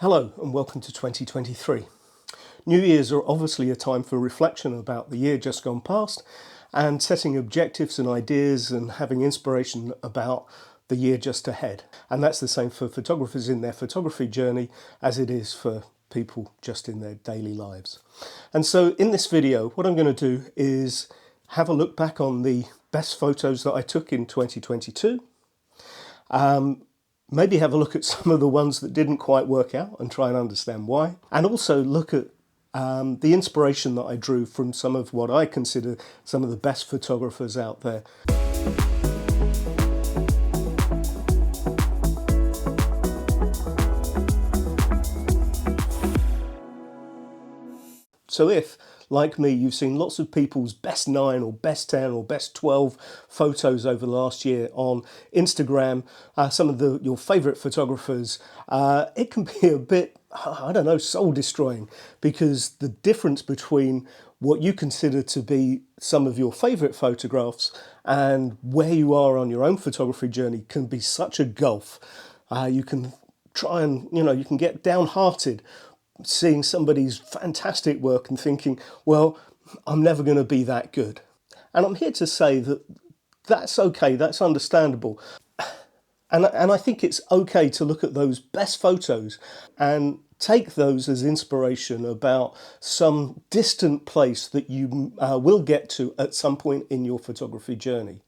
Hello and welcome to 2023. New Year's are obviously a time for reflection about the year just gone past and setting objectives and ideas and having inspiration about the year just ahead. And that's the same for photographers in their photography journey as it is for people just in their daily lives. And so in this video, what I'm going to do is have a look back on the best photos that I took in 2022. Maybe have a look at some of the ones that didn't quite work out and try and understand why. And also look at the inspiration that I drew from some of what I consider some of the best photographers out there. So if, like me, you've seen lots of people's best 9 or best 10 or best 12 photos over the last year on Instagram, some of your favourite photographers, it can be a bit, I don't know, soul destroying, because the difference between what you consider to be some of your favourite photographs and where you are on your own photography journey can be such a gulf. You can try and, you can get downhearted seeing somebody's fantastic work and thinking, well, I'm never going to be that good. And I'm here to say that that's okay, that's understandable. And I think it's okay to look at those best photos and take those as inspiration about some distant place that you will get to at some point in your photography journey.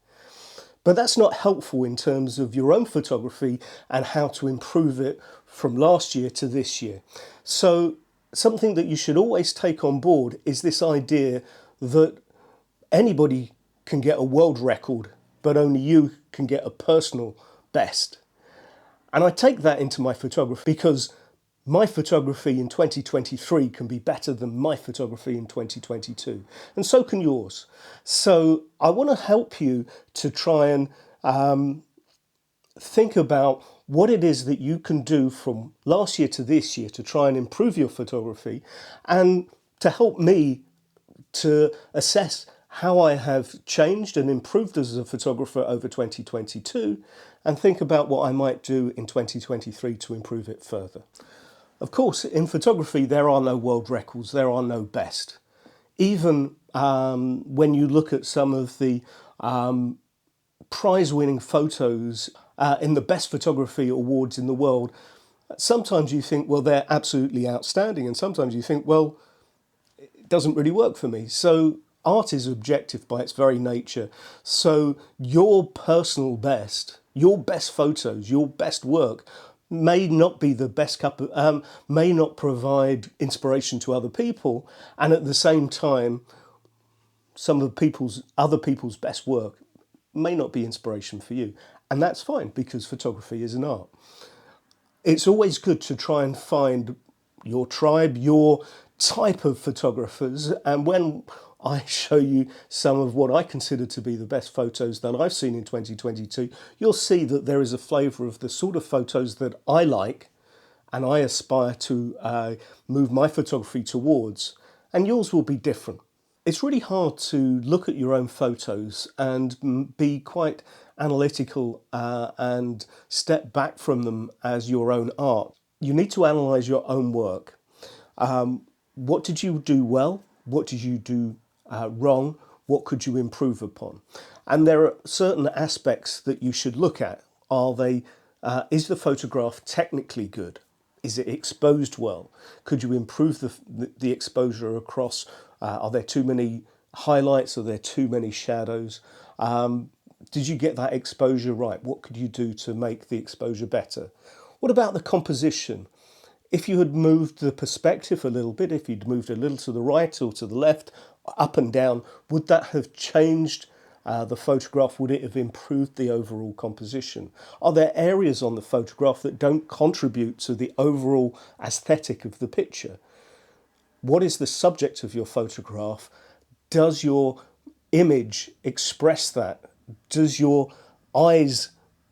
But that's not helpful in terms of your own photography and how to improve it from last year to this year. So something that you should always take on board is this idea that anybody can get a world record, but only you can get a personal best. And I take that into my photography because my photography in 2023 can be better than my photography in 2022, and so can yours. So I want to help you to try and think about what it is that you can do from last year to this year to try and improve your photography, and to help me to assess how I have changed and improved as a photographer over 2022, and think about what I might do in 2023 to improve it further. Of course, in photography, there are no world records, there are no best. Even when you look at some of the prize-winning photos in the best photography awards in the world, sometimes you think, well, they're absolutely outstanding, and sometimes you think, well, it doesn't really work for me. So art is objective by its very nature. So your personal best, your best photos, your best work may not be the best may not provide inspiration to other people, and at the same time, some of other people's best work may not be inspiration for you. And that's fine, because photography is an art. It's always good to try and find your tribe, your type of photographers. And when I show you some of what I consider to be the best photos that I've seen in 2022, you'll see that there is a flavour of the sort of photos that I like and I aspire to move my photography towards, and yours will be different. It's really hard to look at your own photos and be quite analytical and step back from them as your own art. You need to analyse your own work. What did you do well? What did you do wrong? What could you improve upon? And there are certain aspects that you should look at. Is the photograph technically good? Is it exposed well? Could you improve the exposure across? Are there too many highlights? Are there too many shadows? Did you get that exposure right? What could you do to make the exposure better? What about the composition? If you had moved the perspective a little bit, if you'd moved a little to the right or to the left, up and down, would that have changed the photograph? Would it have improved the overall composition? Are there areas on the photograph that don't contribute to the overall aesthetic of the picture? What is the subject of your photograph? Does your image express that? Does your eyes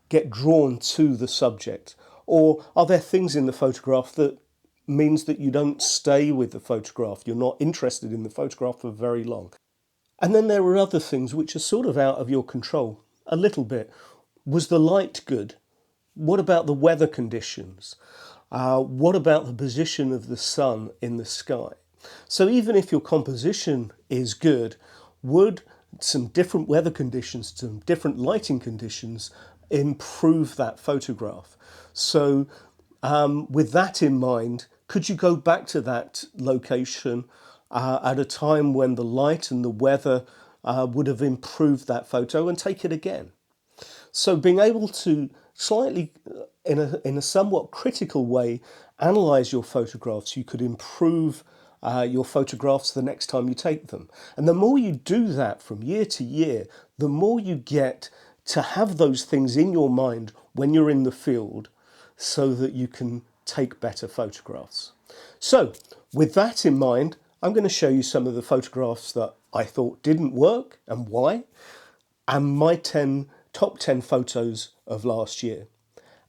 get drawn to the subject? Or are there things in the photograph that means that you don't stay with the photograph? You're not interested in the photograph for very long. And then there are other things which are sort of out of your control, a little bit. Was the light good? What about the weather conditions? What about the position of the sun in the sky? So even if your composition is good, would some different weather conditions, some different lighting conditions improve that photograph? So with that in mind, could you go back to that location at a time when the light and the weather would have improved that photo and take it again? So being able to slightly, in a somewhat critical way, analyse your photographs, you could improve your photographs the next time you take them. And the more you do that from year to year, the more you get to have those things in your mind when you're in the field so that you can take better photographs. So with that in mind, I'm going to show you some of the photographs that I thought didn't work and why, and my top 10 photos of last year.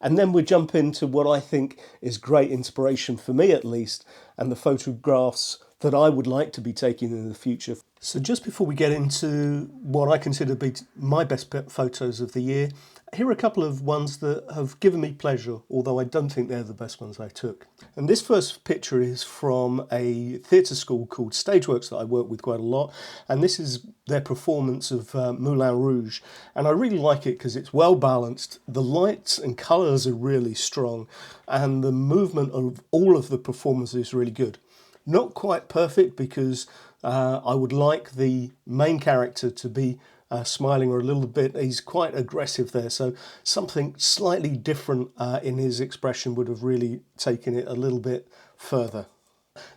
And then we'll jump into what I think is great inspiration for me at least, and the photographs that I would like to be taking in the future. So just before we get into what I consider to be my best photos of the year, here are a couple of ones that have given me pleasure, although I don't think they're the best ones I took. And this first picture is from a theatre school called Stageworks that I work with quite a lot, and this is their performance of Moulin Rouge. And I really like it because it's well balanced, the lights and colours are really strong, and the movement of all of the performers is really good. Not quite perfect because I would like the main character to be smiling or a little bit. He's quite aggressive there, so something slightly different in his expression would have really taken it a little bit further.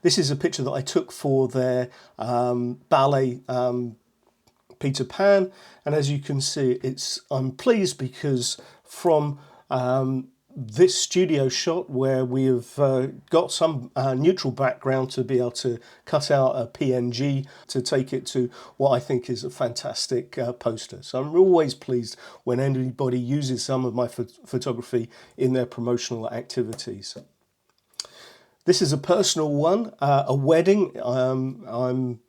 This is a picture that I took for their ballet Peter Pan, and as you can see, I'm pleased because from this studio shot where we have got some neutral background to be able to cut out a PNG to take it to what I think is a fantastic poster. So I'm always pleased when anybody uses some of my photography in their promotional activities. This is a personal one, a wedding. I'm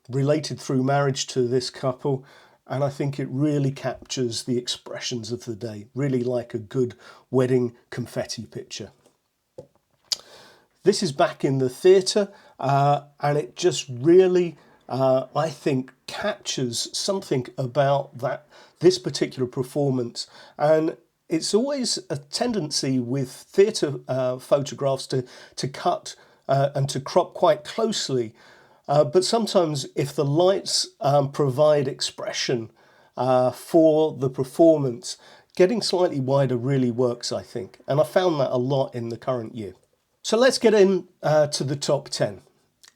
related through marriage to this couple, and I think it really captures the expressions of the day, really like a good wedding confetti picture. This is back in the theatre, and it just really, I think, captures something about this particular performance. And it's always a tendency with theatre photographs to cut and to crop quite closely. But sometimes if the lights provide expression for the performance, getting slightly wider really works, I think. And I found that a lot in the current year. So let's get in to the top 10.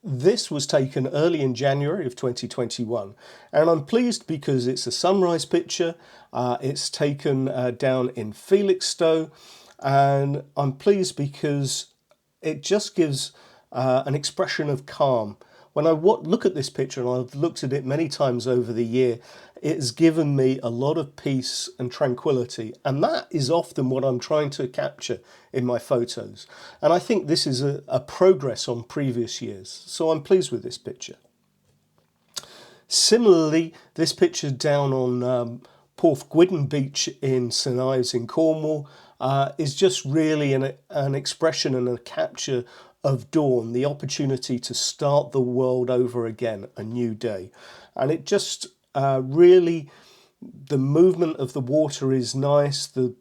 This was taken early in January of 2021. And I'm pleased because it's a sunrise picture. It's taken down in Felixstowe. And I'm pleased because it just gives an expression of calm. When I look at this picture, and I've looked at it many times over the year, it has given me a lot of peace and tranquility. And that is often what I'm trying to capture in my photos. And I think this is a progress on previous years. So I'm pleased with this picture. Similarly, this picture down on Porthgwydden Beach in St Ives in Cornwall is just really an expression and a capture of dawn, the opportunity to start the world over again, a new day. And it just really, the movement of the water is nice, the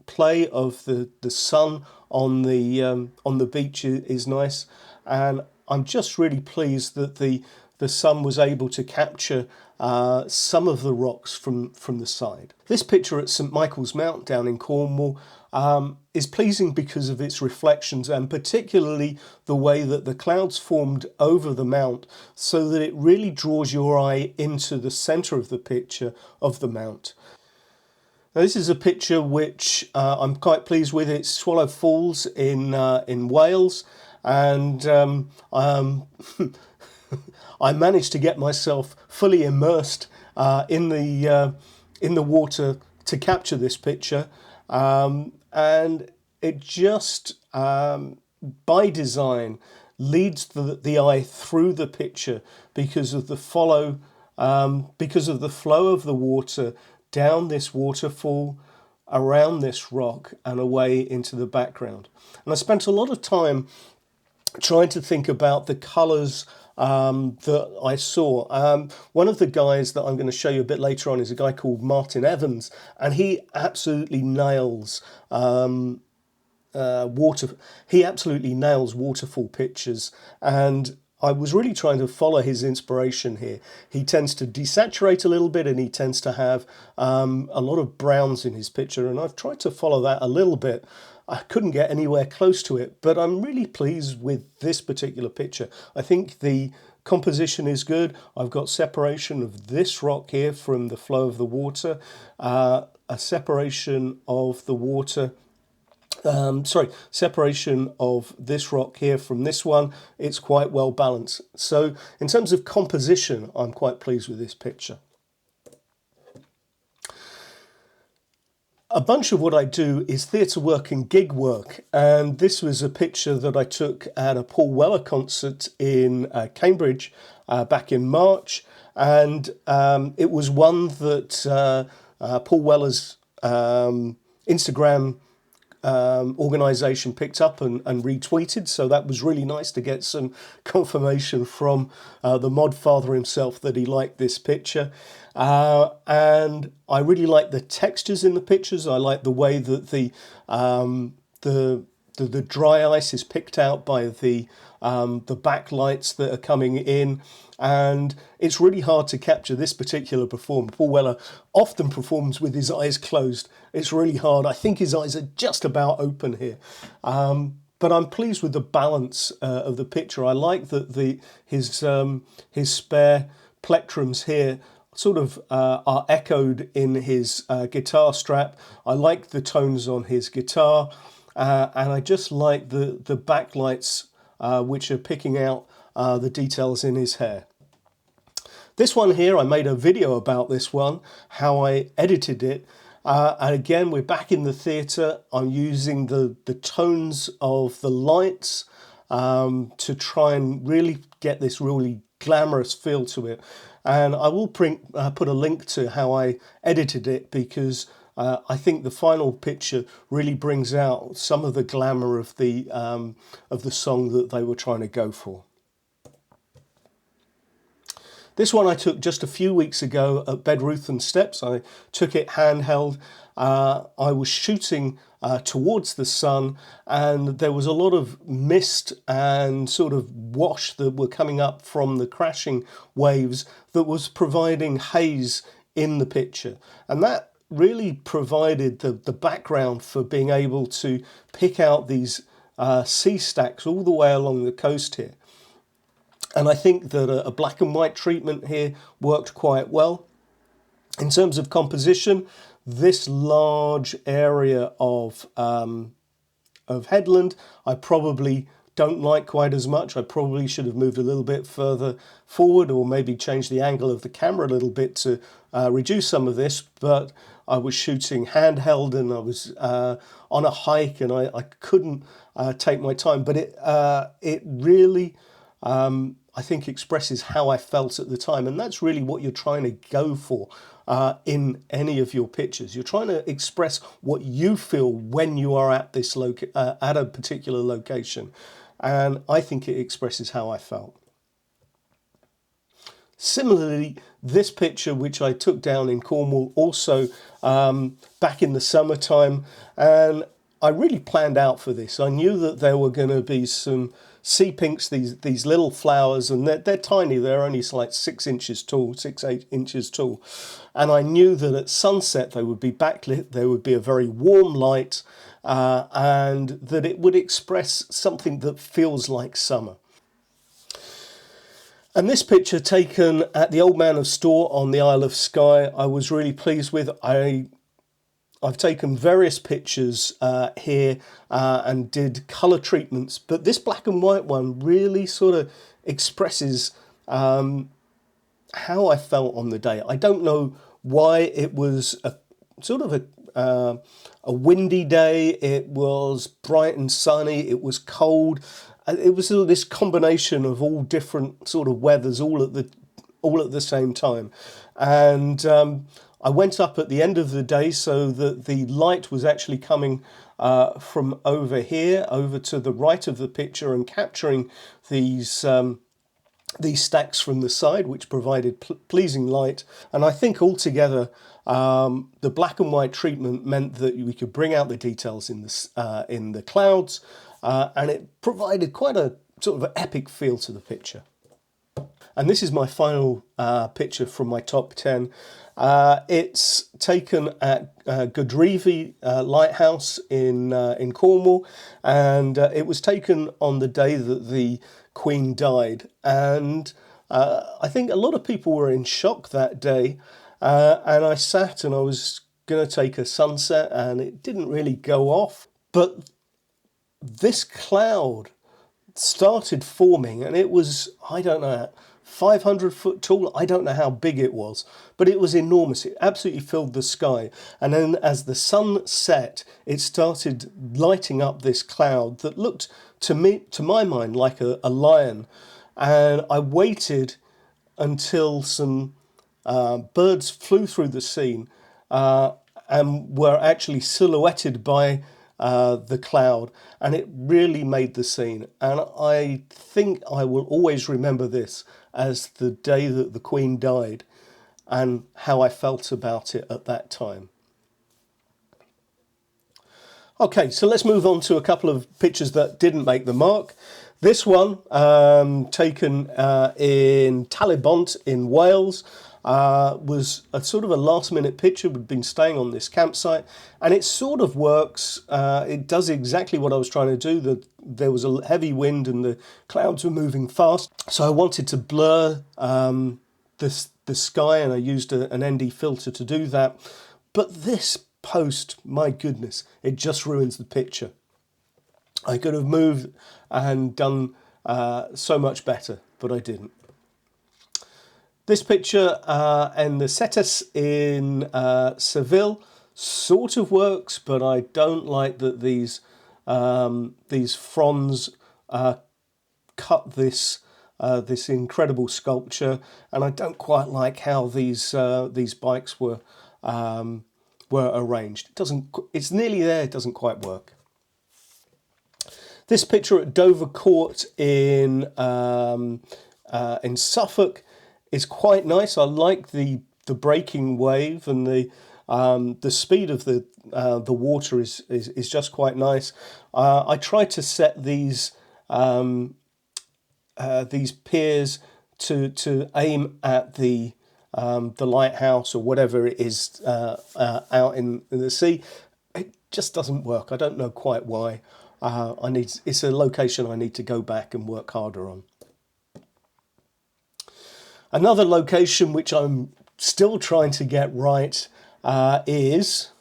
play of the sun on the beach is nice, and I'm just really pleased that the sun was able to capture some of the rocks from the side. This picture at St Michael's Mount down in Cornwall is pleasing because of its reflections, and particularly the way that the clouds formed over the mount so that it really draws your eye into the centre of the picture of the mount. Now, this is a picture which I'm quite pleased with. It's Swallow Falls in Wales, and I managed to get myself fully immersed in the water to capture this picture, and it just by design leads the eye through the picture because of the flow of the water down this waterfall, around this rock and away into the background. And I spent a lot of time trying to think about the colours that I saw. One of the guys that I'm going to show you a bit later on is a guy called Martin Evans, and he absolutely nails he absolutely nails waterfall pictures, and I was really trying to follow his inspiration here. He tends to desaturate a little bit, and he tends to have a lot of browns in his picture, and I've tried to follow that a little bit. I couldn't get anywhere close to it, but I'm really pleased with this particular picture. I think the composition is good. I've got separation of this rock here from the flow of the water, a separation of the water, separation of this rock here from this one. It's quite well balanced. So in terms of composition, I'm quite pleased with this picture. A bunch of what I do is theatre work and gig work, and this was a picture that I took at a Paul Weller concert in Cambridge back in March, and it was one that Paul Weller's Instagram organisation picked up and retweeted, so that was really nice to get some confirmation from the mod father himself that he liked this picture. And I really like the textures in the pictures. I like the way that the dry ice is picked out by the backlights that are coming in, and it's really hard to capture this particular performer. Paul Weller often performs with his eyes closed. It's really hard. I think his eyes are just about open here. But I'm pleased with the balance of the picture. I like that his spare plectrums here sort of are echoed in his guitar strap. I like the tones on his guitar, and I just like the backlights which are picking out the details in his hair. This one here, I made a video about this one, how I edited it. And again, we're back in the theatre. I'm using the tones of the lights to try and really get this really glamorous feel to it. And I will put a link to how I edited it, because I think the final picture really brings out some of the glamour of the song that they were trying to go for. This one I took just a few weeks ago at Bedruthen Steps. I took it handheld. I was shooting towards the sun, and there was a lot of mist and sort of wash that were coming up from the crashing waves that was providing haze in the picture. And that really provided the background for being able to pick out these sea stacks all the way along the coast here. And I think that a black and white treatment here worked quite well. In terms of composition, this large area of headland I probably don't like quite as much. I probably should have moved a little bit further forward, or maybe changed the angle of the camera a little bit to reduce some of this, but I was shooting handheld and I was on a hike, and I couldn't take my time, but it really I think expresses how I felt at the time, and that's really what you're trying to go for in any of your pictures. You're trying to express what you feel when you are at this at a particular location, and I think it expresses how I felt. Similarly, this picture, which I took down in Cornwall, also back in the summertime, and I really planned out for this. I knew that there were going to be some sea pinks, these little flowers, and they're tiny. They're only like 6 inches tall, 6-8 inches tall. And I knew that at sunset they would be backlit, there would be a very warm light, and that it would express something that feels like summer. And this picture, taken at the Old Man of Storr on the Isle of Skye, I was really pleased with. I've taken various pictures here and did colour treatments, but this black and white one really sort of expresses how I felt on the day. I don't know why. It was a sort of a windy day. It was bright and sunny. It was cold. It was sort of this combination of all different sort of weathers all at the same time, and I went up at the end of the day so that the light was actually coming from over here, over to the right of the picture, and capturing these stacks from the side, which provided pleasing light. And I think altogether the black and white treatment meant that we could bring out the details in the clouds, and it provided quite a sort of epic feel to the picture. And this is my final picture from my top 10. It's taken at Godrevy Lighthouse in Cornwall, and it was taken on the day that the Queen died. And I think a lot of people were in shock that day, and I sat and I was going to take a sunset, and it didn't really go off. But this cloud started forming, and it was, I don't know, 500 foot tall. I don't know how big it was, but it was enormous. It absolutely filled the sky. And then as the sun set, it started lighting up this cloud that looked to my mind, like a lion. And I waited until some birds flew through the scene and were actually silhouetted by the cloud, and it really made the scene. And I think I will always remember this as the day that the Queen died and how I felt about it at that time. Okay, so let's move on to a couple of pictures that didn't make the mark. This one, taken in Talybont in Wales, was a sort of a last-minute picture. We'd been staying on this campsite, and it sort of works. It does exactly what I was trying to do. There was a heavy wind and the clouds were moving fast, so I wanted to blur the sky, and I used an ND filter to do that. But this post, my goodness, it just ruins the picture. I could have moved and done so much better, but I didn't. This picture and the Cetus in Seville sort of works, but I don't like that these fronds cut this incredible sculpture, and I don't quite like how these bikes were arranged. It's nearly there. It doesn't quite work. This picture at Dover Court in Suffolk is quite nice. I like the breaking wave, and the speed of the water is just quite nice. I tried to set these piers to aim at the lighthouse or whatever it is out in the sea. It just doesn't work. I don't know quite why. It's a location I need to go back and work harder on. Another location which I'm still trying to get right is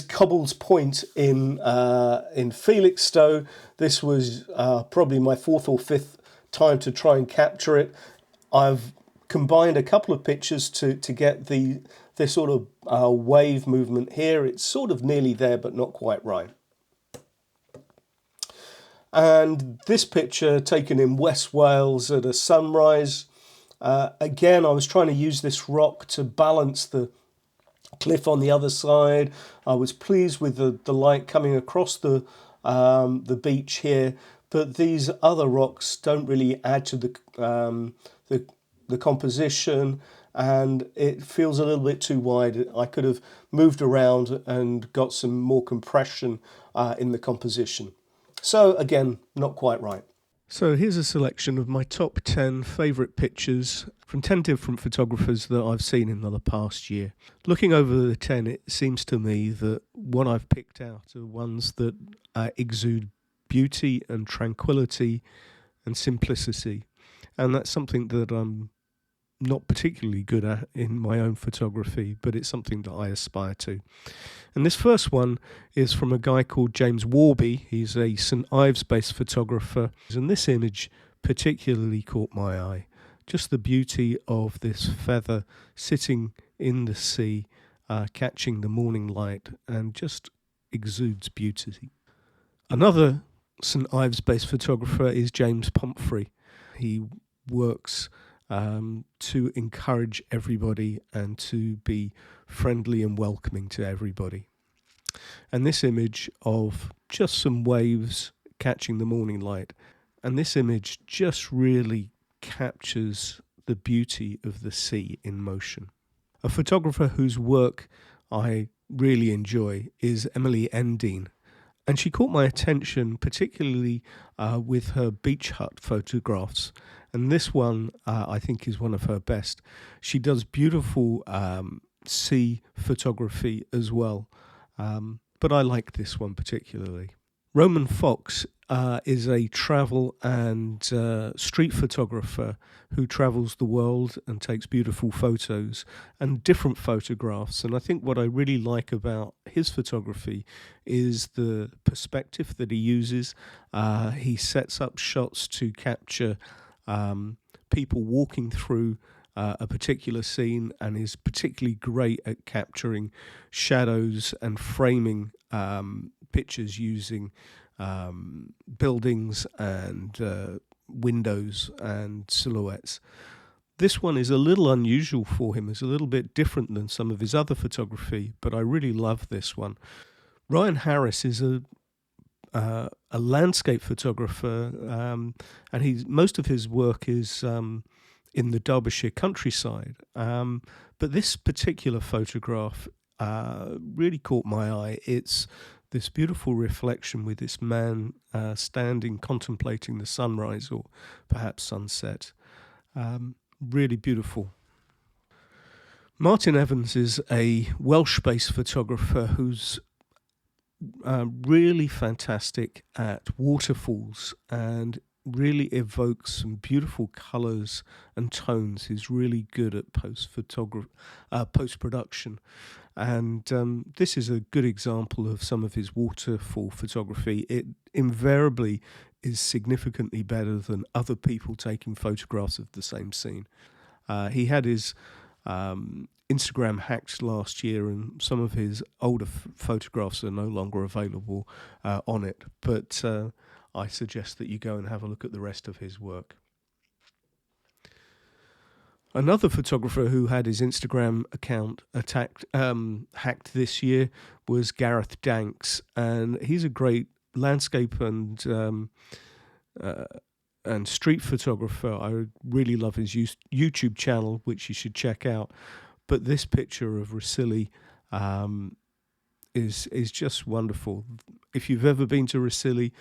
Cobble's Point in Felixstowe. This was probably my fourth or fifth time to try and capture it. I've combined a couple of pictures to get this sort of wave movement here. It's sort of nearly there, but not quite right. And this picture taken in West Wales at a sunrise. Again, I was trying to use this rock to balance the cliff on the other side. I was pleased with the light coming across the beach here, but these other rocks don't really add to the composition, and it feels a little bit too wide. I could have moved around and got some more compression in the composition. So again, not quite right. So here's a selection of my top 10 favourite pictures from 10 different photographers that I've seen in the past year. Looking over the 10, it seems to me that what I've picked out are ones that exude beauty and tranquility and simplicity. And that's something that I'm not particularly good at in my own photography, but it's something that I aspire to. And this first one is from a guy called James Warbey. He's a St Ives-based photographer, and this image particularly caught my eye. Just the beauty of this feather sitting in the sea, catching the morning light, and just exudes beauty. Another St Ives-based photographer is James Pumphrey. He works to encourage everybody and to be friendly and welcoming to everybody. And this image of just some waves catching the morning light, and this image just really captures the beauty of the sea in motion. A photographer whose work I really enjoy is Emily Endine, and she caught my attention particularly with her beach hut photographs, and this one I think is one of her best. She does beautiful sea photography as well, but I like this one particularly. Roman Fox is a travel and street photographer who travels the world and takes beautiful photos and different photographs. And I think what I really like about his photography is the perspective that he uses. He sets up shots to capture people walking through a particular scene, and is particularly great at capturing shadows and framing pictures using buildings and windows and silhouettes. This one is a little unusual for him. It's a little bit different than some of his other photography, but I really love this one. Ryan Harris is a landscape photographer, and most of his work is in the Derbyshire countryside. But this particular photograph really caught my eye. It's this beautiful reflection with this man standing contemplating the sunrise or perhaps sunset. Really beautiful. Martin Evans is a Welsh-based photographer who's really fantastic at waterfalls and really evokes some beautiful colours and tones. He's really good at post-production. And this is a good example of some of his waterfall photography. It invariably is significantly better than other people taking photographs of the same scene. He had his Instagram hacked last year, and some of his older photographs are no longer available on it. But I suggest that you go and have a look at the rest of his work. Another photographer who had his Instagram account hacked this year was Gareth Danks, and he's a great landscape and street photographer. I really love his YouTube channel, which you should check out. But this picture of Rhossili is just wonderful. If you've ever been to Rhossili,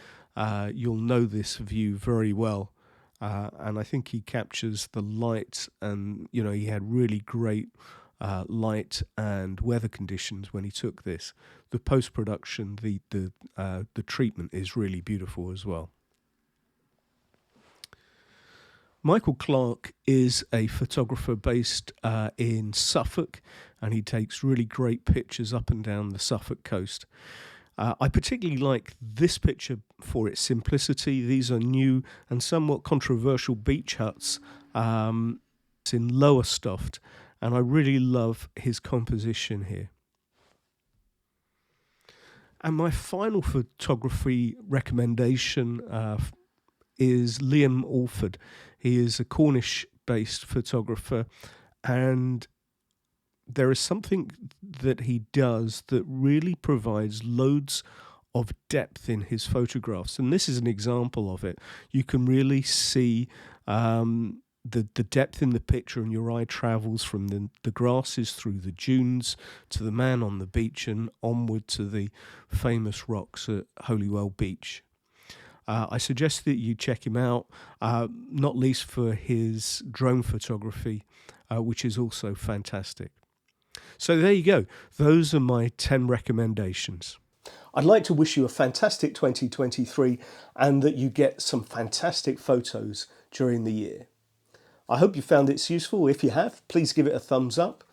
you'll know this view very well. And I think he captures the light, and he had really great light and weather conditions when he took this. The post-production, the treatment is really beautiful as well. Michael Clark is a photographer based in Suffolk, and he takes really great pictures up and down the Suffolk coast. I particularly like this picture for its simplicity. These are new and somewhat controversial beach huts. It's in Lowestoft, and I really love his composition here. And my final photography recommendation is Liam Alford. He is a Cornish-based photographer, and there is something that he does that really provides loads of depth in his photographs, and this is an example of it. You can really see the depth in the picture, and your eye travels from the grasses through the dunes to the man on the beach and onward to the famous rocks at Holywell Beach. I suggest that you check him out, not least for his drone photography, which is also fantastic. So there you go. Those are my 10 recommendations. I'd like to wish you a fantastic 2023 and that you get some fantastic photos during the year. I hope you found this useful. If you have, please give it a thumbs up.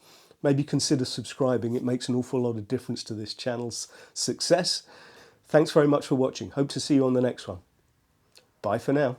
Maybe consider subscribing. It makes an awful lot of difference to this channel's success. Thanks very much for watching. Hope to see you on the next one. Bye for now.